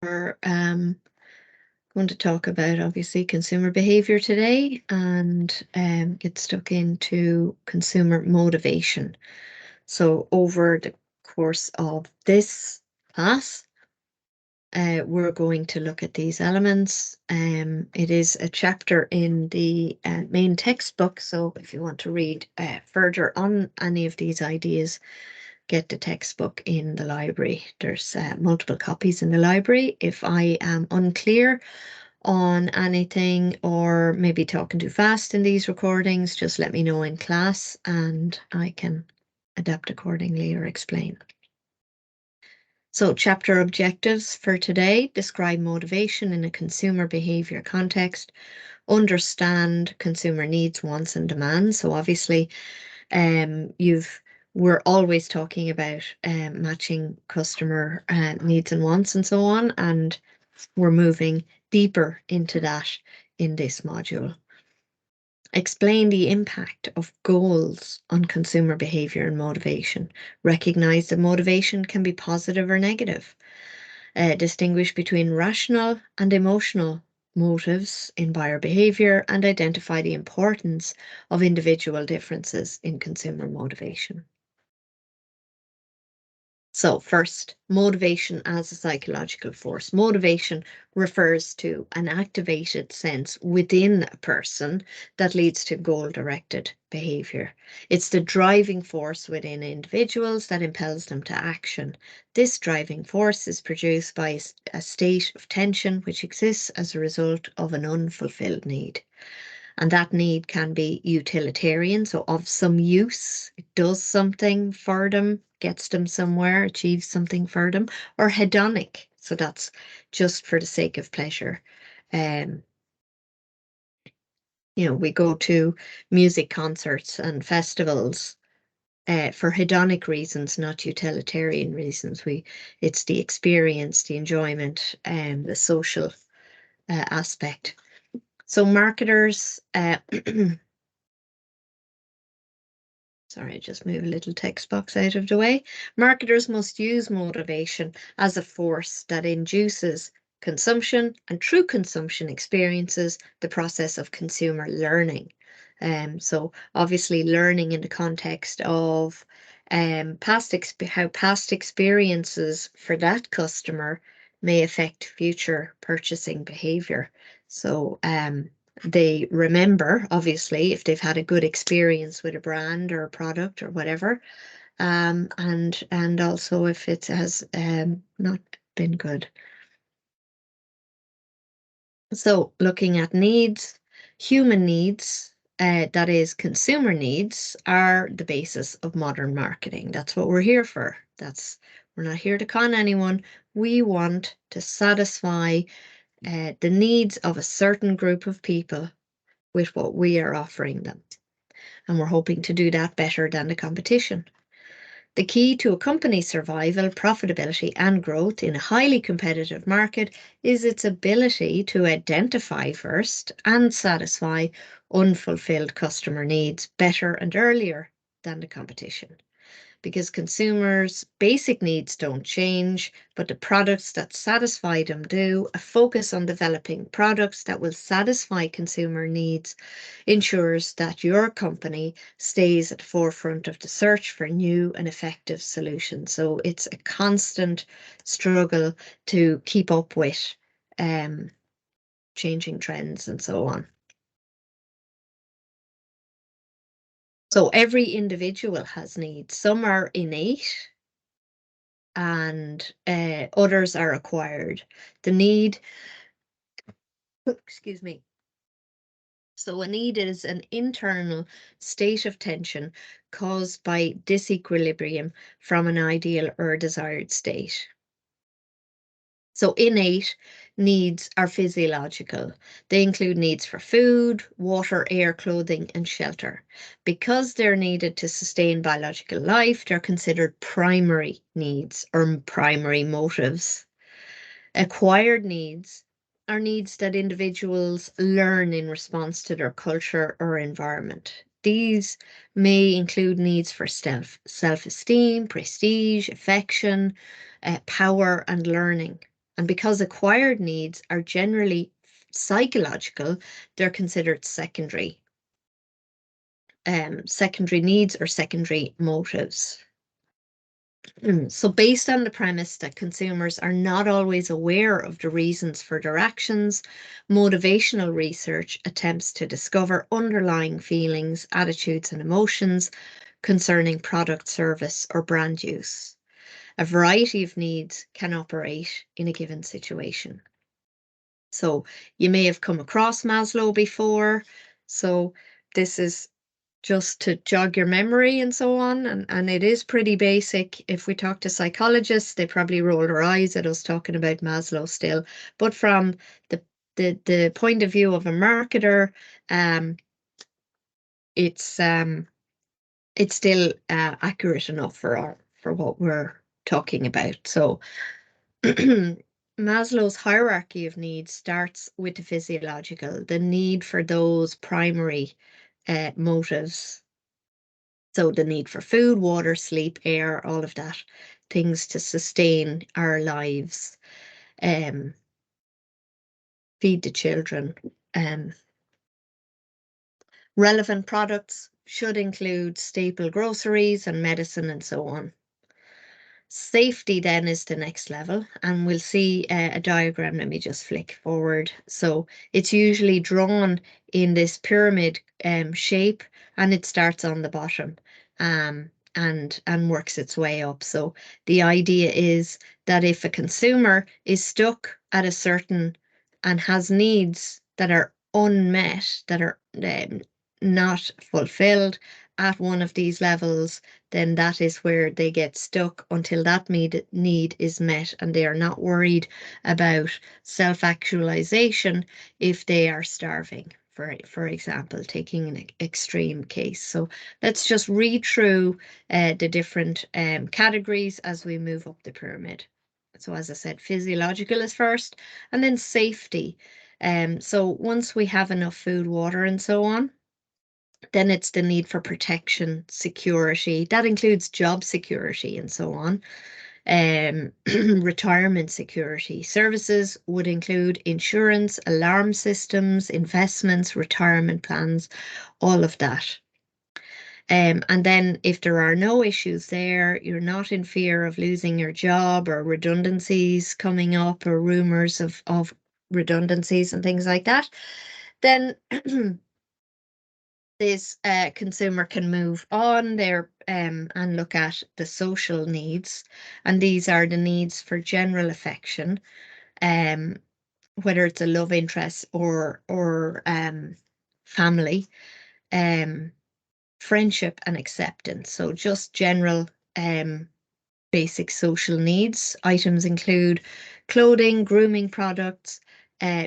We're going to talk about, obviously, consumer behavior today and get stuck into consumer motivation. So over the course of this class, we're going to look at these elements. It is a chapter in the main textbook, so if you want to read further on any of these ideas, get the textbook in the library. There's multiple copies in the library. If I am unclear on anything or maybe talking too fast in these recordings, just let me know in class and I can adapt accordingly or explain. So chapter objectives for today: describe motivation in a consumer behavior context, understand consumer needs, wants and demands. So obviously we're always talking about matching customer needs and wants and so on, and we're moving deeper into that in this module. Explain the impact of goals on consumer behavior and motivation. Recognize that motivation can be positive or negative. Distinguish between rational and emotional motives in buyer behavior and identify the importance of individual differences in consumer motivation. So first, motivation as a psychological force. Motivation refers to an activated sense within a person that leads to goal-directed behavior. It's the driving force within individuals that impels them to action. This driving force is produced by a state of tension which exists as a result of an unfulfilled need. And that need can be utilitarian, so of some use, it does something for them, gets them somewhere, achieves something for them, or hedonic, so that's just for the sake of pleasure. We go to music concerts and festivals for hedonic reasons, not utilitarian reasons. It's the experience, the enjoyment, and the social aspect. So marketers, sorry, just move a little text box out of the way. Marketers must use motivation as a force that induces consumption and through consumption experiences the process of consumer learning. So obviously learning in the context of how past experiences for that customer may affect future purchasing behavior. So they remember, obviously, if they've had a good experience with a brand or a product or whatever, and also if it has not been good. So looking at needs, human needs, that is consumer needs, are the basis of modern marketing. That's what we're here for. We're not here to con anyone. We want to satisfy the needs of a certain group of people with what we are offering them. And we're hoping to do that better than the competition. The key to a company's survival, profitability and growth in a highly competitive market is its ability to identify first and satisfy unfulfilled customer needs better and earlier than the competition. Because consumers' basic needs don't change, but the products that satisfy them do. A focus on developing products that will satisfy consumer needs ensures that your company stays at the forefront of the search for new and effective solutions. So it's a constant struggle to keep up with changing trends and so on. So every individual has needs. Some are innate and others are acquired. The need, excuse me. So a need is an internal state of tension caused by disequilibrium from an ideal or desired state. So innate needs are physiological. They include needs for food, water, air, clothing, and shelter. Because they're needed to sustain biological life, they're considered primary needs or primary motives. Acquired needs are needs that individuals learn in response to their culture or environment. These may include needs for self-esteem, prestige, affection, power, and learning. And because acquired needs are generally psychological, they're considered secondary. Secondary needs or secondary motives. So based on the premise that consumers are not always aware of the reasons for their actions, motivational research attempts to discover underlying feelings, attitudes, and emotions concerning product, service, or brand use. A variety of needs can operate in a given situation. So you may have come across Maslow before. So this is just to jog your memory and so on. And it is pretty basic. If we talk to psychologists, they probably roll their eyes at us talking about Maslow still. But from the point of view of a marketer, um, it's still accurate enough for what we're talking about. So Maslow's hierarchy of needs starts with the physiological, the need for those primary motives. So the need for food, water, sleep, air, all of that, things to sustain our lives, um, feed the children. Relevant products should include staple groceries and medicine and so on. Safety then is the next level, and we'll see a diagram. Let me just flick forward. So it's usually drawn in this pyramid shape, and it starts on the bottom and works its way up. So the idea is that if a consumer is stuck at a certain and has needs that are unmet, that are not fulfilled at one of these levels, then that is where they get stuck until that need is met, and they are not worried about self-actualization if they are starving, for example, taking an extreme case. So let's just read through the different categories as we move up the pyramid. So as I said, physiological is first, and then safety. So once we have enough food, water, and so on, then it's the need for protection, security. That includes job security and so on. Retirement security. Services would include insurance, alarm systems, investments, retirement plans, all of that. And then if there are no issues there, you're not in fear of losing your job or redundancies coming up or rumors of redundancies and things like that, then this consumer can move on there and look at the social needs. And these are the needs for general affection, um, whether it's a love interest or family, um, friendship and acceptance. So just general basic social needs. Items include clothing, grooming products,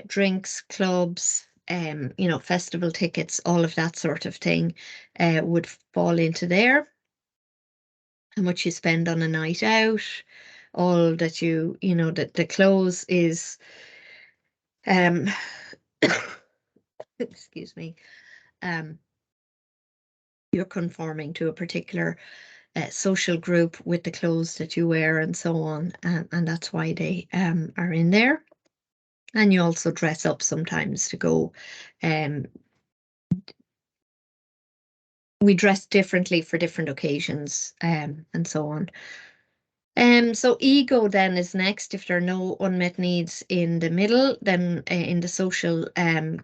drinks, clubs, festival tickets, all of that sort of thing would fall into there. How much you spend on a night out, all that that the clothes is, um, excuse me, um, you're conforming to a particular social group with the clothes that you wear and so on, and that's why they are in there. And you also dress up sometimes to go. We dress differently for different occasions, and so on. So ego then is next. If there are no unmet needs in the middle, then in the social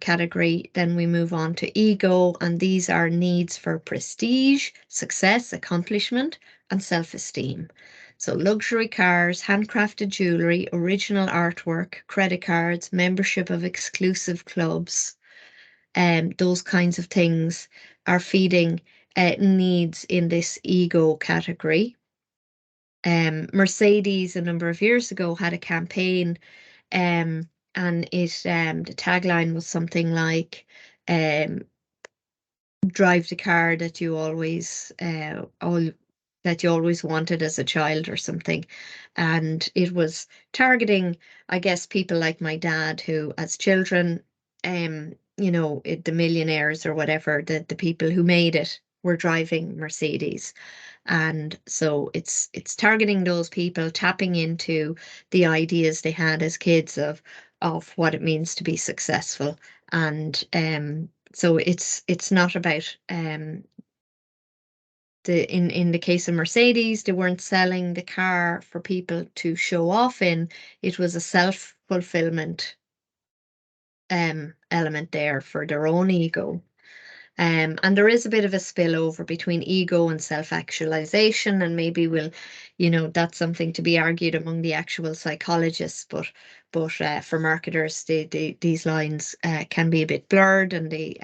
category, then we move on to ego, and these are needs for prestige, success, accomplishment, and self-esteem. So luxury cars, handcrafted jewelry, original artwork, credit cards, membership of exclusive clubs, those kinds of things are feeding needs in this ego category. Mercedes a number of years ago had a campaign, and the tagline was something like um, drive the car that you always wanted as a child or something. And it was targeting, I guess, people like my dad who as children, the millionaires or whatever, the people who made it, were driving Mercedes. And so it's targeting those people, tapping into the ideas they had as kids of what it means to be successful. And so it's not about in the case of Mercedes, they weren't selling the car for people to show off in. It was a self-fulfillment element there for their own ego. And there is a bit of a spillover between ego and self-actualization, and maybe that's something to be argued among the actual psychologists. But for marketers, these lines can be a bit blurred, and the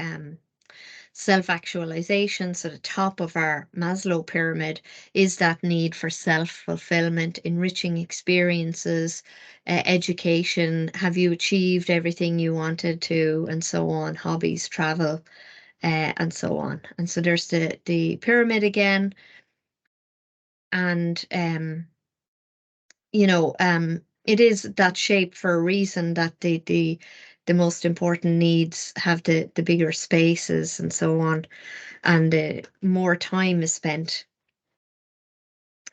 self-actualization, so the top of our Maslow pyramid, is that need for self-fulfillment, enriching experiences, education. Have you achieved everything you wanted to, and so on, hobbies, travel, and so on. And so there's the pyramid again. And it is that shape for a reason, that the most important needs have the bigger spaces and so on, and more time is spent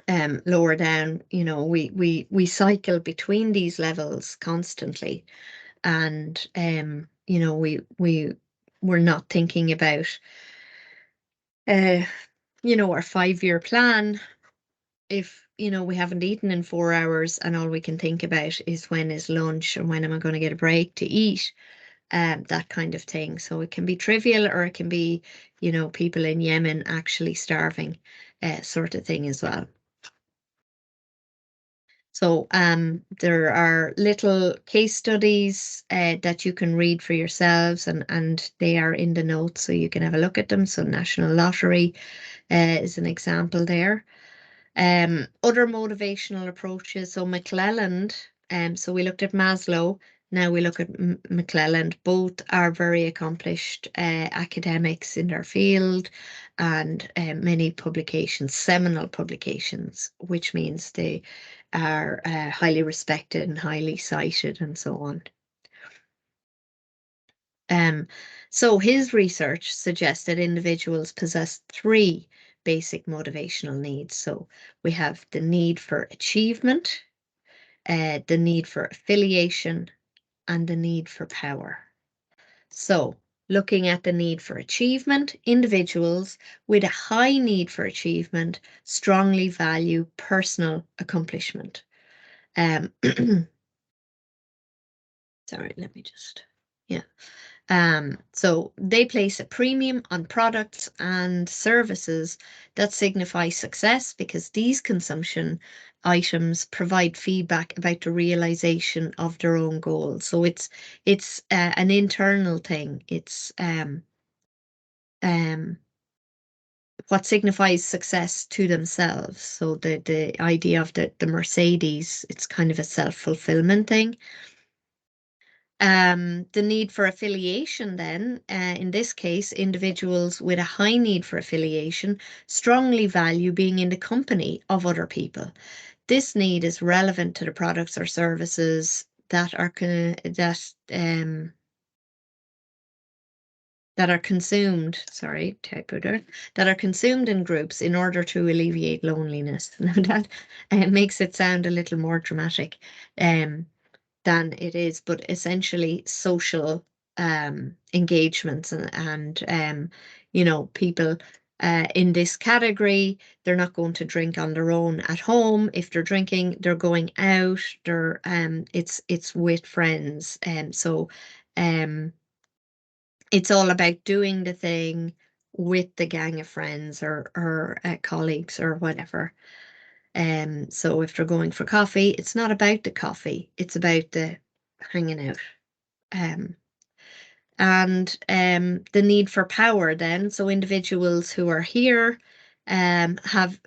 lower down. We cycle between these levels constantly, and we're not thinking about our 5-year plan if we haven't eaten in 4 hours, and all we can think about is when is lunch and when am I going to get a break to eat, that kind of thing. So it can be trivial, or it can be people in Yemen actually starving, sort of thing as well. So there are little case studies that you can read for yourselves, and they are in the notes, so you can have a look at them. So National Lottery is an example there. Other motivational approaches. So McClelland, so we looked at Maslow, now we look at McClelland. Both are very accomplished academics in their field, and many publications, seminal publications, which means they are highly respected and highly cited and so on. So his research suggests that individuals possess 3 basic motivational needs. So we have the need for achievement, the need for affiliation, and the need for power. So looking at the need for achievement, individuals with a high need for achievement strongly value personal accomplishment. Sorry, let me just, yeah. So they place a premium on products and services that signify success, because these consumption items provide feedback about the realization of their own goals. So it's an internal thing. It's what signifies success to themselves. So the idea of the Mercedes, it's kind of a self-fulfillment thing. The need for affiliation, then, in this case, individuals with a high need for affiliation strongly value being in the company of other people. This need is relevant to the products or services that are consumed. Sorry, typo there. That are consumed in groups in order to alleviate loneliness. Now that makes it sound a little more dramatic. Than it is, but essentially social engagements, and people in this category, they're not going to drink on their own at home. If they're drinking, they're going out. It's with friends, so it's all about doing the thing with the gang of friends or colleagues or whatever. So if they're going for coffee, it's not about the coffee, it's about the hanging out. And the need for power, then. So individuals who are here have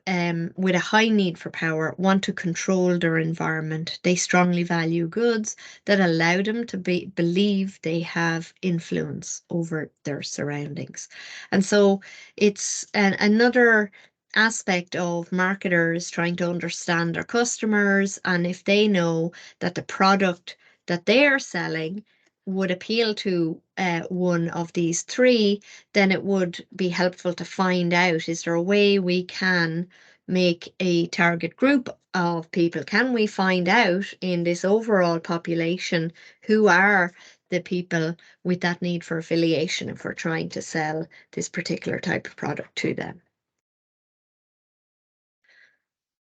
with a high need for power want to control their environment. They strongly value goods that allow them to believe they have influence over their surroundings. And so it's another aspect of marketers trying to understand their customers, and if they know that the product that they are selling would appeal to one of these three, then it would be helpful to find out, is there a way we can make a target group of people? Can we find out in this overall population who are the people with that need for affiliation if we're trying to sell this particular type of product to them?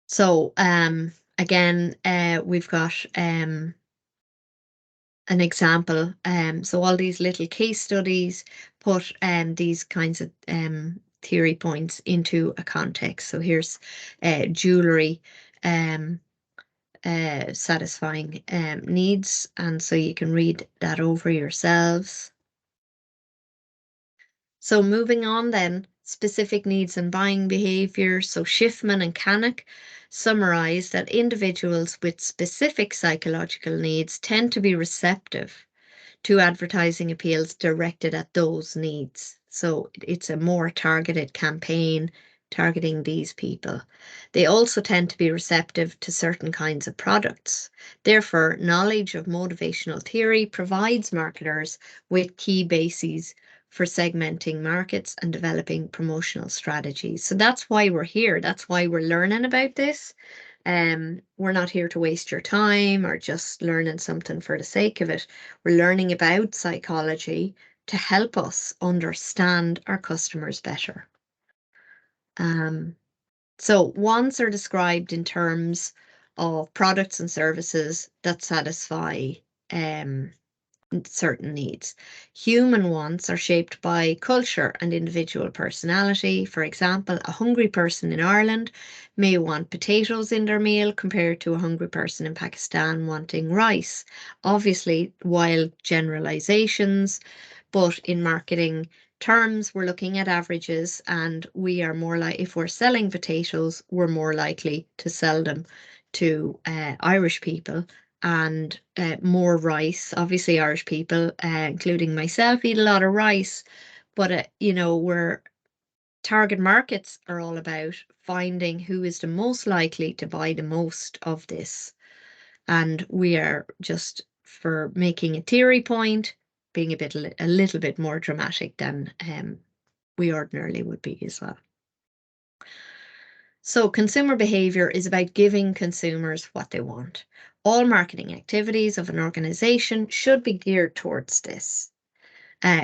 So again, we've got an example. So all these little case studies put these kinds of theory points into a context. So here's jewelry satisfying needs, and so you can read that over yourselves. So moving on then, specific needs and buying behavior. So Schiffman and Canuck summarize that individuals with specific psychological needs tend to be receptive to advertising appeals directed at those needs. So it's a more targeted campaign targeting these people. They also tend to be receptive to certain kinds of products. Therefore, knowledge of motivational theory provides marketers with key bases for segmenting markets and developing promotional strategies. So that's why we're here. That's why we're learning about this. We're not here to waste your time or just learning something for the sake of it. We're learning about psychology to help us understand our customers better. So wants are described in terms of products and services that satisfy certain needs. Human wants are shaped by culture and individual personality. For example, a hungry person in Ireland may want potatoes in their meal compared to a hungry person in Pakistan wanting rice. Obviously, wild generalizations, but in marketing terms, we're looking at averages, and we are more like, if we're selling potatoes, we're more likely to sell them to Irish people, and more rice. Obviously, Irish people, including myself, eat a lot of rice, but we're target markets are all about finding who is the most likely to buy the most of this. And we are just, for making a theory point, being a little bit more dramatic than we ordinarily would be as well. So consumer behavior is about giving consumers what they want. All marketing activities of an organization should be geared towards this.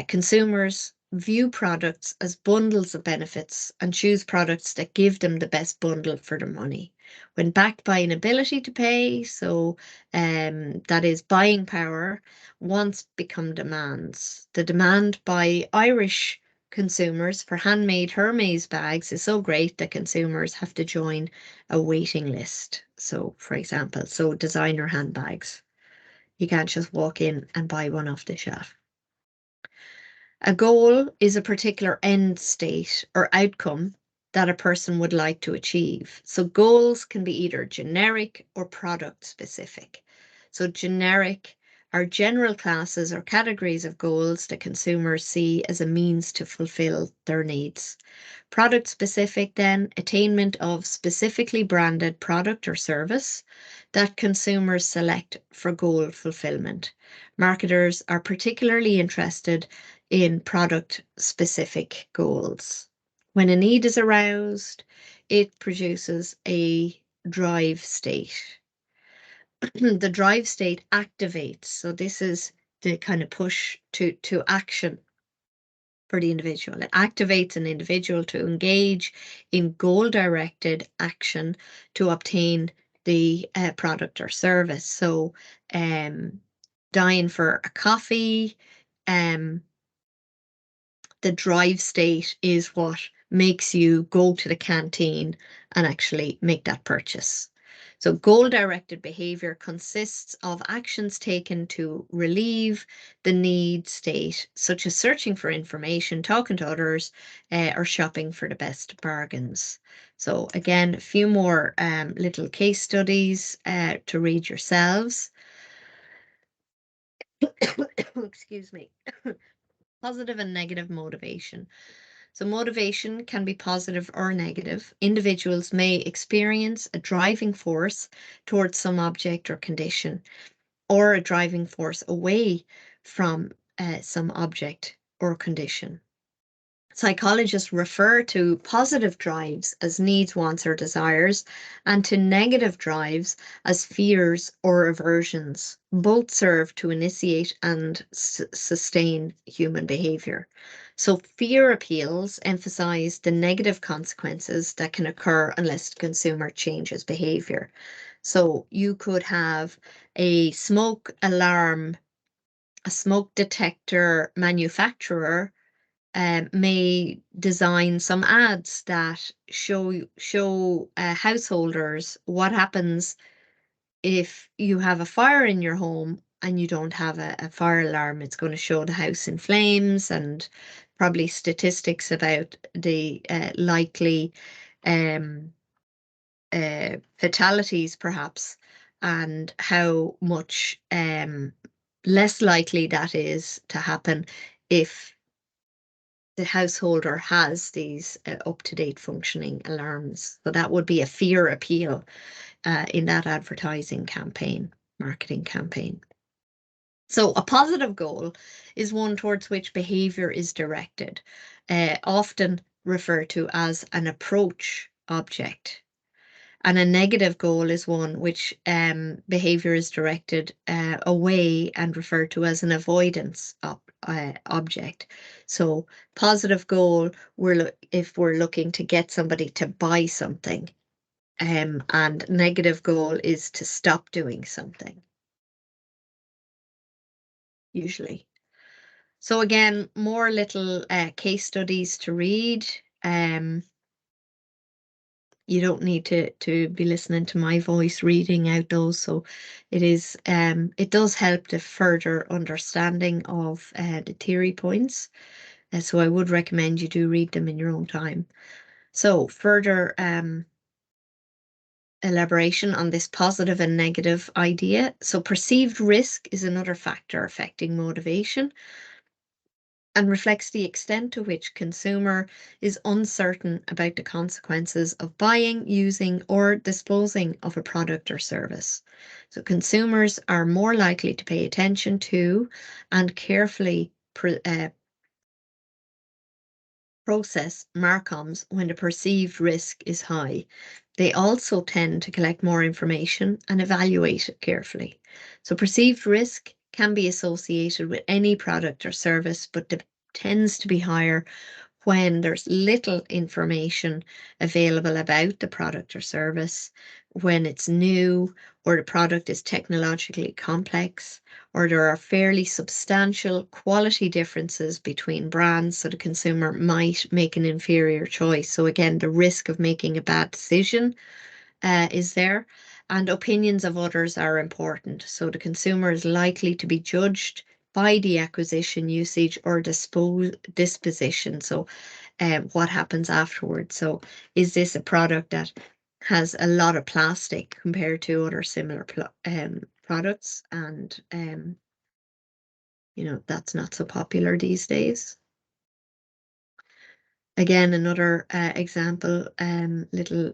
Consumers view products as bundles of benefits and choose products that give them the best bundle for their money. When backed by an ability to pay, so that is buying power, wants become demands. The demand by Irish consumers for handmade Hermes bags is so great that consumers have to join a waiting list. So, for example, designer handbags. You can't just walk in and buy one off the shelf. A goal is a particular end state or outcome that a person would like to achieve. So goals can be either generic or product specific. So generic are general classes or categories of goals that consumers see as a means to fulfill their needs. Product specific, then, attainment of specifically branded product or service that consumers select for goal fulfillment. Marketers are particularly interested in product specific goals. When a need is aroused, it produces a drive state. The drive state activates. So this is the kind of push to action for the individual. It activates an individual to engage in goal-directed action to obtain the product or service. So dying for a coffee, the drive state is what makes you go to the canteen and actually make that purchase. So goal-directed behavior consists of actions taken to relieve the need state, such as searching for information, talking to others, or shopping for the best bargains. So again, a few more little case studies to read yourselves. Excuse me. Positive and negative motivation. So motivation can be positive or negative. Individuals may experience a driving force towards some object or condition, or a driving force away from some object or condition. Psychologists refer to positive drives as needs, wants, or desires, and to negative drives as fears or aversions. Both serve to initiate and sustain human behavior. So, fear appeals emphasize the negative consequences that can occur unless the consumer changes behavior. So, you could have a smoke alarm, a smoke detector manufacturer may design some ads that show householders what happens if you have a fire in your home and you don't have a fire alarm. It's going to show the house in flames and probably statistics about the likely um, fatalities, perhaps, and how much less likely that is to happen if the householder has these up-to-date functioning alarms. So that would be a fear appeal in that advertising campaign, marketing campaign. So a positive goal is one towards which behavior is directed, often referred to as an approach object. And a negative goal is one which behavior is directed away and referred to as an avoidance object. So positive goal, if we're looking to get somebody to buy something, and negative goal is to stop doing something, usually. So again, more little case studies to read. You don't need to be listening to my voice reading out those. So it does help the further understanding of the theory points. So I would recommend you do read them in your own time. So further elaboration on this positive and negative idea. So perceived risk is another factor affecting motivation and reflects the extent to which consumer is uncertain about the consequences of buying, using, or disposing of a product or service. So consumers are more likely to pay attention to and carefully process marcoms when the perceived risk is high. They also tend to collect more information and evaluate it carefully. So perceived risk can be associated with any product or service, but tends to be higher when there's little information available about the product or service, when it's new, or the product is technologically complex, or there are fairly substantial quality differences between brands, so the consumer might make an inferior choice. So again, the risk of making a bad decision is there, and opinions of others are important. So the consumer is likely to be judged by the acquisition, usage, or disposition. So what happens afterwards. So is this a product that has a lot of plastic compared to other similar products? And that's not so popular these days. Again, another example, little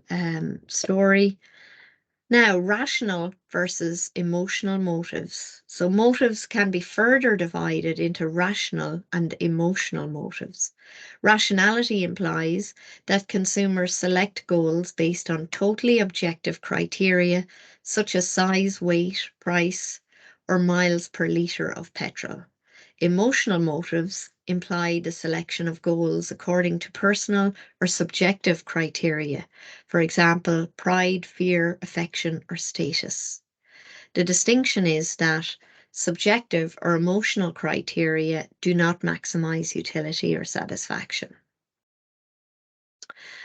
story. Now, rational versus emotional motives. So motives can be further divided into rational and emotional motives. Rationality implies that consumers select goals based on totally objective criteria, such as size, weight, price, or miles per litre of petrol. Emotional motives imply the selection of goals according to personal or subjective criteria, for example, pride, fear, affection, or status. The distinction is that subjective or emotional criteria do not maximize utility or satisfaction.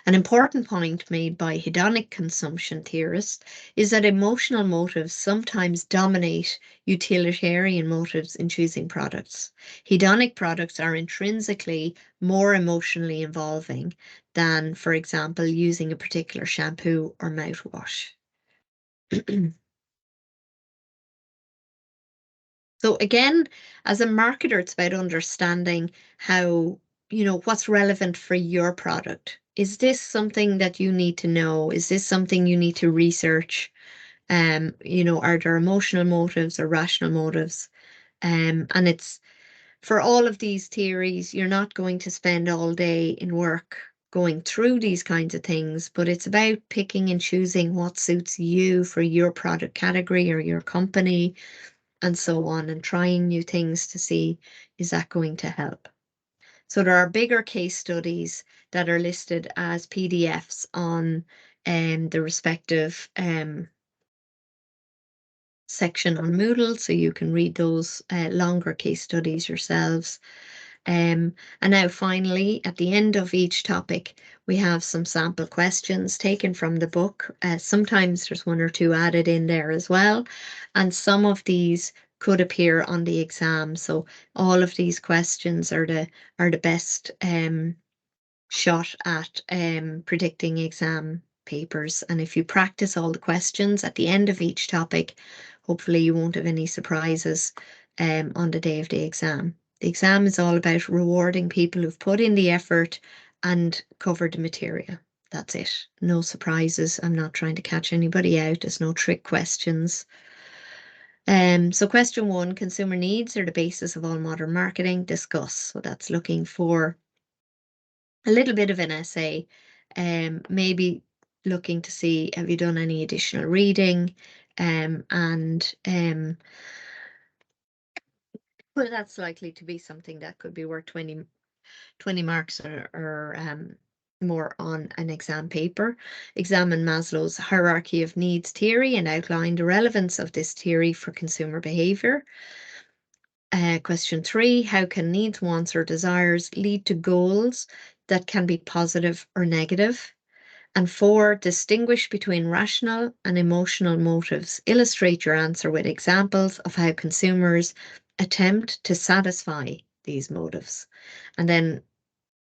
An important point made by hedonic consumption theorists is that emotional motives sometimes dominate utilitarian motives in choosing products. Hedonic products are intrinsically more emotionally involving than, for example, using a particular shampoo or mouthwash. So again, as a marketer, it's about understanding how, what's relevant for your product. Is this something that you need to know? Is this something you need to research? Are there emotional motives or rational motives? And it's for all of these theories, you're not going to spend all day in work going through these kinds of things, but it's about picking and choosing what suits you for your product category or your company and so on, and trying new things to see, is that going to help? So there are bigger case studies that are listed as PDFs on the respective section on Moodle, so you can read those longer case studies yourselves. And now finally, at the end of each topic, we have some sample questions taken from the book. Sometimes there's one or two added in there as well. And some of these could appear on the exam. So all of these questions are the best shot at predicting exam papers. And if you practice all the questions at the end of each topic, hopefully you won't have any surprises on the day of the exam. The exam is all about rewarding people who've put in the effort and covered the material. That's it. No surprises. I'm not trying to catch anybody out. There's no trick questions. So question 1, consumer needs are the basis of all modern marketing. Discuss. So that's looking for a little bit of an essay, maybe looking to see, have you done any additional reading? And well, that's likely to be something that could be worth 20 marks or more on an exam paper. Examine Maslow's hierarchy of needs theory and outline the relevance of this theory for consumer behavior. Question 3, how can needs, wants, or desires lead to goals that can be positive or negative? And 4, distinguish between rational and emotional motives. Illustrate your answer with examples of how consumers attempt to satisfy these motives. And then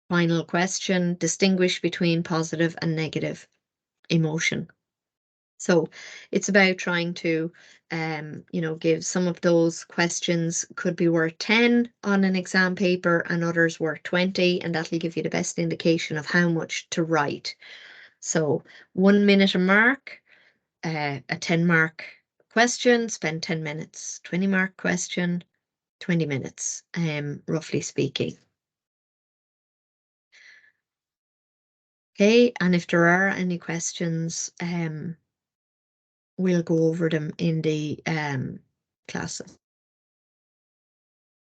final question, distinguish between positive and negative emotion. So it's about trying to, give some of those questions could be worth 10 on an exam paper and others worth 20, and that'll give you the best indication of how much to write. So 1 minute a mark, a 10-mark question, spend 10 minutes, 20-mark question, 20 minutes, roughly speaking. Okay, and if there are any questions, we'll go over them in the classes.